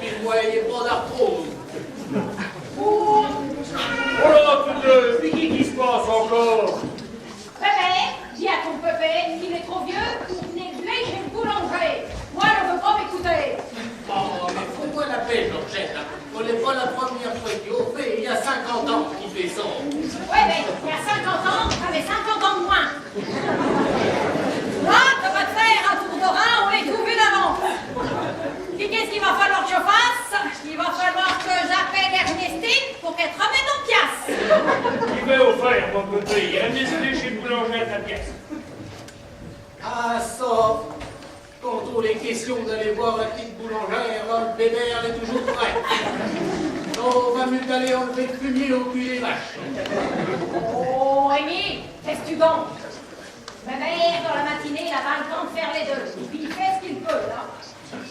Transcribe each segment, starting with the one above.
qu'il ne voyait pas d'arthrose. Oh là, tous deux, puis qui se passe encore? Pépé, dis à ton Pépé qu'il est trop vieux pour venir jouer chez le boulanger. Moi, je ne veux pas m'écouter. Oh, mais faut-moi la paix, Georgette. On n'est pas la première fois qu'il au fait. Il y a 50 ans qu'il fait ça. Ouais, mais il y a 50 ans, j'avais 50 ans de moins. Là, tu vas te faire un tour de rein, on est tout vu d'avant. Puis qu'est-ce qu'il va falloir que je fasse? Il va falloir que j'appelle Ernestine pour qu'elle te remette en pièce. Il va au faire, mon petit. Ernestine chez le boulanger à ta pièce. Ah, ça. Contre les questions d'aller voir la petite boulangère, le bébé, elle est toujours prête. On va mieux d'aller enlever le fumier au cul des vaches. Oh, Rémi, qu'est-ce que tu gonfles? Ma mère, dans la matinée, il a pas le temps de faire les deux. Et puis il fait ce qu'il peut, là.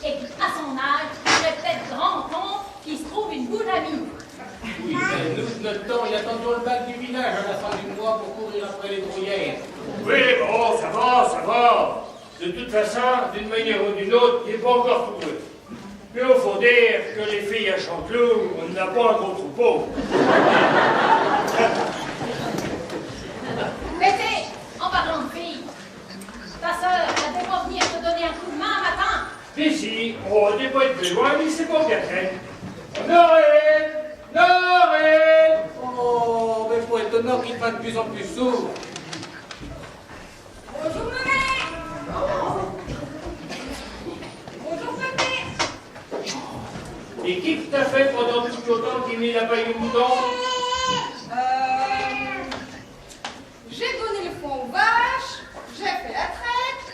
Et puis, à son âge, il serait peut-être grand temps qu'il se trouve une bonne amie. Oui, mais nous, de notre temps, il y a toujours le bac du village à la fin du mois pour courir après les brouillères. Oui, bon, ça va, ça va. De toute façon, d'une manière ou d'une autre, il n'est pas encore trouvé. Mais il faut dire que les filles à Chanteloup, on n'a pas un gros troupeau. Pété, en parlant de filles, ta sœur, elle devait pas venir te donner un coup de main un matin. Mais si, on n'est pas être plus loin, mais c'est pas bien fait. Noël! Noël! Oh, mais faut être honneur qu'il devient de plus en plus sourd. Bonjour, maman. Bonjour, Pépé. Et qui t'a fait pendant tout le temps qu'il met la paille au mouton? J'ai donné le foin aux vaches, j'ai fait la traite,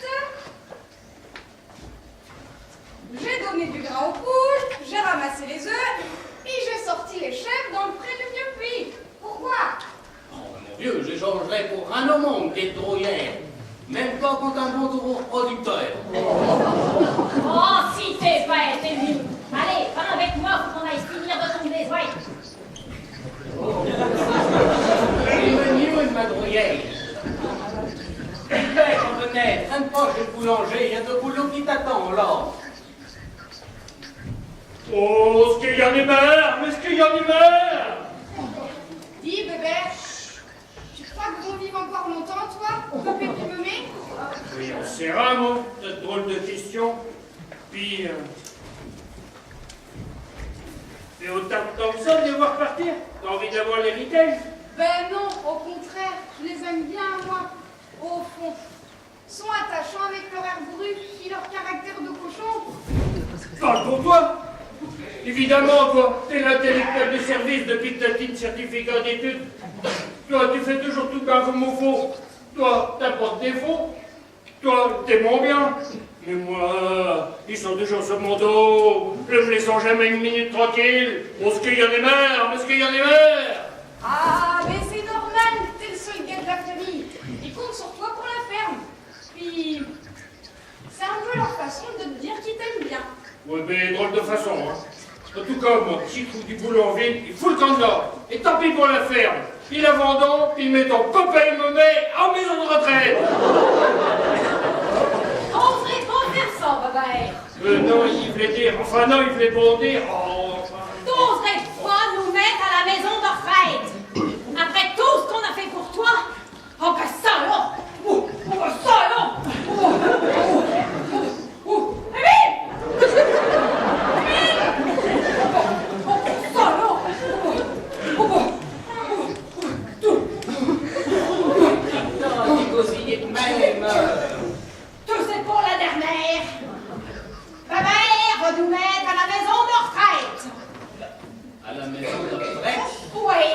j'ai donné du grain aux poules, j'ai ramassé les œufs et j'ai sorti les chèvres dans le pré du vieux puits. Pourquoi? Oh, mon Dieu, j'échangerais pour un au monde des drouillères. Même pas contre un bon gros producteur. Oh, si t'es bête, Émile. Allez, viens avec moi, faut qu'on aille finir de ton besoin. Il me une madrouillère. Pépé, quand venait, traîne pas chez le boulanger, il y a de boulot qui t'attend, là. Oh, ce qu'il y en est marre, mais ce qu'il y en est marre! Dis, bébé, tu crois que vont vivre encore longtemps, toi, Pépé du Meumé? Oui, on sait rien, moi, cette drôle de question. Puis, et autant que ça de les voir partir. T'as envie d'avoir l'héritage? Ben non, au contraire, je les aime bien, moi, au fond. Ils sont attachants avec leur air brut et leur caractère de cochon. Parle pour toi! Évidemment, toi, t'es l'intellectuel de service depuis que t'as le certificat d'études. Toi, tu fais toujours tout bien comme il faut. Toi, t'as pas de défaut. Toi, t'es mon bien. Mais moi, ils sont toujours sur mon dos. Je les sens jamais une minute tranquille. Oh, ce qu'il y en est marre, mais ce qu'il y en est marre! Ah, mais c'est normal, t'es le seul gars de la famille. Ils comptent sur toi pour la ferme. Puis, c'est un peu leur façon de te dire qu'ils t'aiment bien. Ouais, mais drôle de façon, hein. En tout cas, moi, si je trouve du boulot en ville, il fout le camp de l'or. Et tant pis pour la ferme. Puis la vendant, puis met ton copain et me met en maison de retraite. Oserais pas faire ça, bébé. Non, il voulait dire, enfin non, il voulait pas dire. Oh, enfin. T'oserais pas nous mettre à la maison de retraite? Après tout ce qu'on a fait pour toi? Oh, ben ça, là! Oh, ben ça, là! Émile! C'est pour la dernière. Ma mère va nous mettre à la maison de retraite. À la maison de retraite? Oui.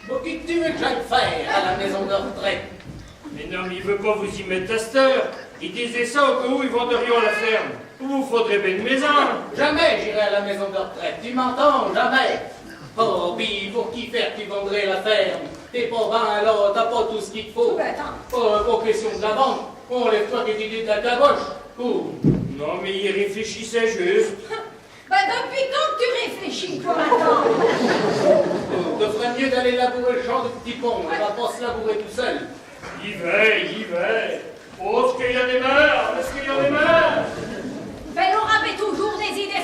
Bon, qu'est-ce que tu veux que j'aille faire à la maison de retraite? Mais non, mais il veut pas vous y mettre à cette heure. Il disait ça au cas où ils venderions la ferme. Vous faudrait bien une maison. Jamais j'irai à la maison de retraite. Tu m'entends? Jamais. Oh, puis pour qui faire qui vendrait la ferme? T'es pas ben là, t'as pas tout ce qu'il te faut. Ben attends. Pas question de la vente. On lève pas des idées de la caboche. Oh. Non, mais il réfléchissait juste. Ben depuis quand tu réfléchis, toi, maintenant? Te ferait mieux d'aller labourer le champ de petit pont. On va pas se labourer tout seul. Il va. Oh, ce qu'il y en a marre, ce qu'il y en a marre. Ben Laura avait toujours des idées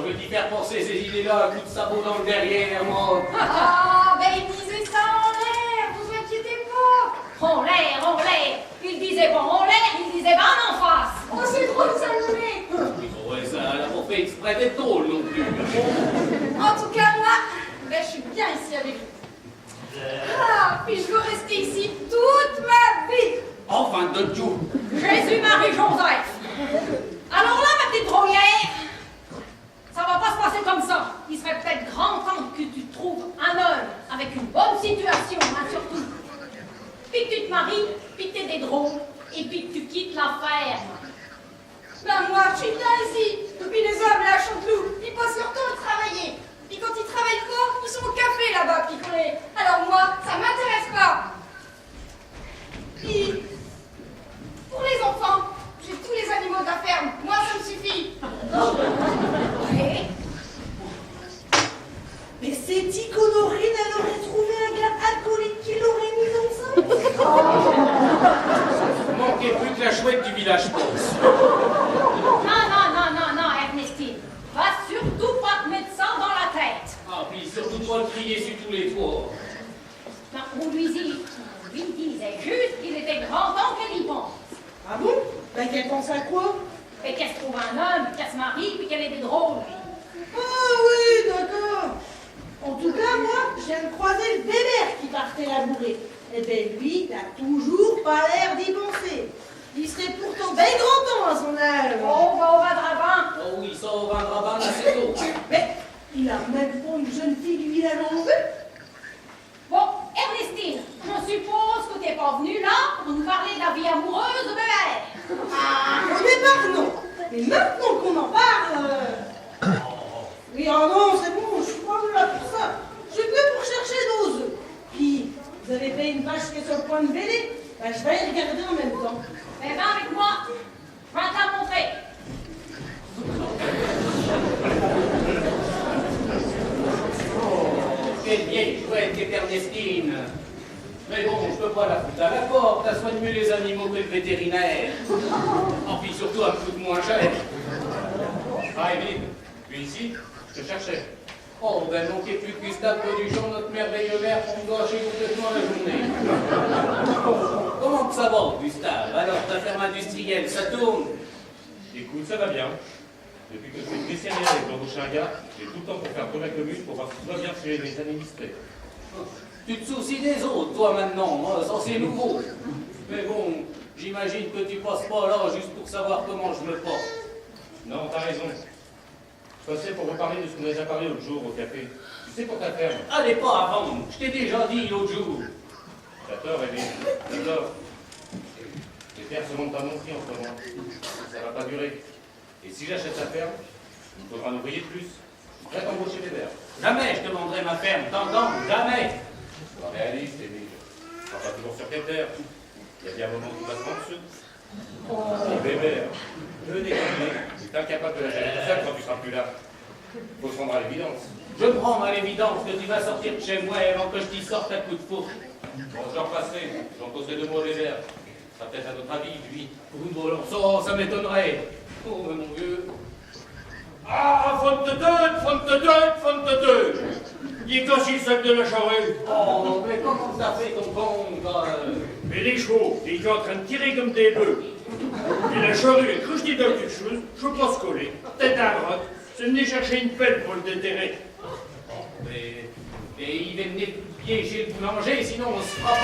veux t'y faire penser ces idées-là, un coup de sabot dans le derrière, moi. Ah, ben il disait ça en l'air, vous inquiétez pas. En l'air. Il disait pas en l'air, il disait ben en face. Oh, c'est drôle, ça le met. Ouais, ça n'a pas fait exprès d'être drôle non plus. En tout cas, moi, ben, je suis bien ici avec vous. Ah, puis je veux rester ici toute ma vie. Enfin, de Dieu. Jésus-Marie-Joseph. Alors là, ma petite drôlière, ça va pas se passer comme ça. Il serait peut-être grand temps que tu trouves un homme avec une bonne situation, hein, surtout. Puis que tu te maries, puis que t'aies des drôles, et puis que tu quittes la ferme. Ben moi, je suis bien ici. Et puis les hommes, là, à Chanteloup, ils passent leur temps à travailler. Puis quand ils travaillent pas, ils sont au café là-bas, picolés. Alors moi, ça m'intéresse pas. Puis, pour les enfants, j'ai tous les animaux de la ferme. Moi, ça me suffit. Ouais. Mais c'est dit qu'Honorine, elle aurait trouvé un gars alcoolique qui l'aurait mis enceinte. Manquait plus que la chouette du village pense. Non, Ernestine. Va surtout pas te mettre ça dans la tête. Ah, puis surtout pas le crier sur tous les toits. Non, on lui disait juste qu'il était grand temps qu'elle y pense. Ah bon? Ben qu'elle pense à quoi? Et qu'elle se trouve un homme, qu'elle se marie, puis qu'elle ait des drôles. Ah oui, d'accord. En tout cas, moi, je viens de croiser le bébert qui partait labourer. Eh ben lui, il a toujours pas l'air d'y penser. Il serait pourtant bien grand temps à son âge. Oh, bah, on va de ravin. Oh oui, ça, on va un rabbin assez tôt. Mais il a même pas une jeune fille du village en vue. Bon, Ernestine, je suppose que t'es pas venue là pour nous parler de la vie amoureuse de bébé. Ah, au départ, non. Mais maintenant qu'on en parle... Oui, oh non, c'est bon, je suis pas là pour ça. Je suis venu pour chercher nos œufs. Puis, vous avez fait une vache qui est sur le point de véler. Ben, je vais y regarder en même temps. Mais viens avec moi, je vais te la montrer. Quelle vieille chouette qu'est Ernestine. Mais bon, je peux pas la foutre à la porte, elle soigne mieux les animaux que le vétérinaire. En puis surtout, elle me coûte moins cher. Ah, Émile, tu es ici? Je te cherchais. Oh, ben manquez plus que Gustave Beauduchon, notre merveilleux maire, pour me gâcher complètement la journée. Comment que ça va, Gustave? Alors, ta ferme industrielle, ça tourne? Écoute, ça va bien. Depuis que je suis vétérinaire et que j'embauche un gars, j'ai tout le temps pour faire tourner la commune pour voir si tout va bien chez les administrés. Tu te soucies des autres, toi, maintenant, hein, ça c'est nouveau. Mais bon, j'imagine que tu passes pas là juste pour savoir comment je me porte. Non, t'as raison. Je passais pour reparler de ce qu'on a déjà parlé l'autre jour au café. Tu sais, pour ta ferme. Allez pas avant, je t'ai déjà dit l'autre jour. T'as tort, Émile. T'as tort. Les terres se montent à mon prix en ce moment. Ça va pas durer. Et si j'achète la ferme, il me faudra un ouvrier de plus. Je suis prêt à embaucher des verres. Jamais je te vendrai ma ferme, t'entends? Jamais. Sois réaliste, Émile. Tu seras pas toujours sur tes terres. Il y a bien un moment où tu passes en dessous. Les bébés, peu déconner. Tu es incapable de la gérer tout seul quand tu seras plus là. Faut se rendre à l'évidence. Je prends à l'évidence que tu vas sortir de chez moi avant que je t'y sorte à coup de fourche. Bon, je leur passerai. J'en poserai 2 mots au bébés. Ça sera peut-être à notre avis, lui. Bon, alors ça m'étonnerait. Oh, mais mon vieux. Ah, fonte de deux. Il est caché le sac de la charrue. Oh, mais comment ça fait ton compte? Mais les chevaux, ils sont en train de tirer comme des bœufs. Et la charrue, quand je dis dans quelque chose, je peux pas se coller. Tête à droite, c'est venir chercher une pelle pour le déterrer. Mais il va venir pied chez le boulanger, sinon on se fera pas.